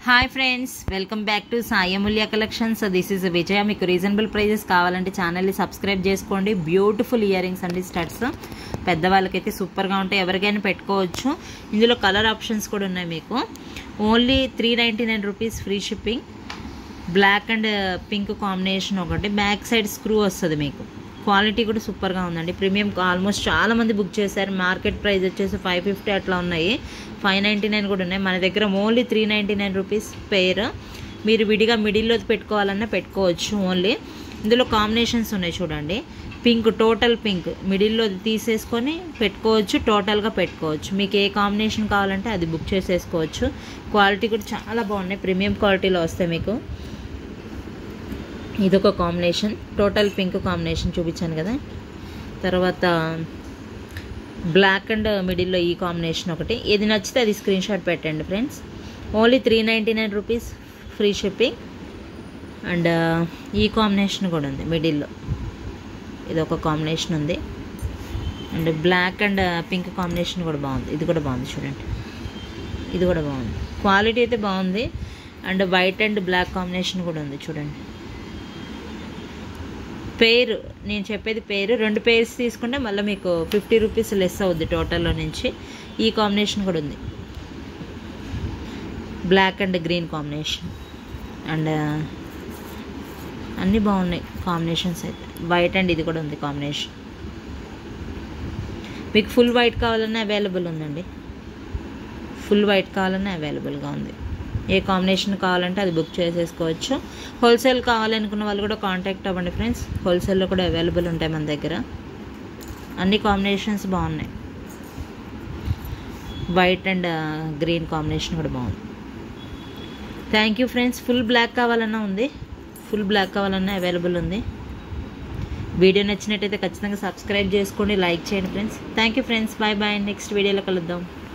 Hi friends, welcome back to Sai Amulya collection. So this is Vijaya. మీకు reasonable prices కావాలంటే ఛానల్ని subscribe చేసుకోండి. బ్యూటిఫుల్ ఇయర్ రింగ్స్ అండి, స్టడ్స్ పెద్దవాళ్ళకైతే సూపర్గా ఉంటాయి, ఎవరికైనా పెట్టుకోవచ్చు. ఇందులో కలర్ ఆప్షన్స్ కూడా ఉన్నాయి. మీకు only 399 rupees free shipping. Black and pink combination ఒకటి, బ్యాక్ సైడ్ స్క్రూ వస్తుంది. మీకు క్వాలిటీ కూడా సూపర్గా ఉందండి. ప్రీమియం ఆల్మోస్ట్ చాలామంది బుక్ చేశారు. మార్కెట్ ప్రైస్ వచ్చేసి 550 అట్లా ఉన్నాయి, 599 కూడా ఉన్నాయి. మన దగ్గర ఓన్లీ 399 రూపీస్ పేర్. మీరు విడిగా మిడిల్లో పెట్టుకోవాలన్నా పెట్టుకోవచ్చు. ఓన్లీ ఇందులో కాంబినేషన్స్ ఉన్నాయి చూడండి. పింక్, టోటల్ పింక్ మిడిల్లో తీసేసుకొని పెట్టుకోవచ్చు, టోటల్గా పెట్టుకోవచ్చు. మీకు ఏ కాంబినేషన్ కావాలంటే అది బుక్ చేసేసుకోవచ్చు. క్వాలిటీ కూడా చాలా బాగున్నాయి, ప్రీమియం క్వాలిటీలో వస్తాయి మీకు. ఇదొక కాంబినేషన్, టోటల్ పింక్ కాంబినేషన్ చూపించాను కదా. తర్వాత బ్లాక్ అండ్ మిడిల్లో ఈ కాంబినేషన్ ఒకటి. ఏది నచ్చితే అది స్క్రీన్ షాట్ పెట్టండి friends. Only 399 rupees free shipping. And ఈ కాంబినేషన్ కూడా ఉంది మిడిల్లో, ఇదొక కాంబినేషన్ ఉంది. And black and pink combination కూడా బాగుంది. ఇది కూడా బాగుంది చూడండి, ఇది కూడా బాగుంది. క్వాలిటీ అయితే బాగుంది. And white and black combination కూడా ఉంది చూడండి. పేరు నేను చెప్పేది పేరు, 2 పేర్స్ తీసుకుంటే మళ్ళీ మీకు 50 రూపీస్ లెస్ అవుద్ది టోటల్లో నుంచి. ఈ కాంబినేషన్ కూడా ఉంది, black and green combination. And అన్నీ బాగున్నాయి కాంబినేషన్స్ అయితే. వైట్ అండ్ ఇది కూడా ఉంది కాంబినేషన్. మీకు ఫుల్ వైట్ కావాలన్నా అవైలబుల్ ఉందండి, ఫుల్ వైట్ కావాలన్నా అవైలబుల్గా ఉంది. ఏ కాంబినేషన్ కావాలంటే అది బుక్ చేసేసుకోవచ్చు. హోల్సేల్ కావాలనుకున్న వాళ్ళు కూడా కాంటాక్ట్ అవ్వండి ఫ్రెండ్స్. హోల్సేల్లో కూడా అవైలబుల్ ఉంటాయి మన దగ్గర. అన్ని కాంబినేషన్స్ బాగున్నాయి. వైట్ అండ్ గ్రీన్ కాంబినేషన్ కూడా బాగుంది. Thank you friends. Full black కావాలన్నా ఉంది, ఫుల్ బ్లాక్ కావాలన్నా అవైలబుల్ ఉంది. వీడియో నచ్చినట్టయితే ఖచ్చితంగా సబ్స్క్రైబ్ చేసుకోండి, లైక్ చేయండి friends. Thank you friends, bye bye. Next వీడియోలో కలుద్దాం.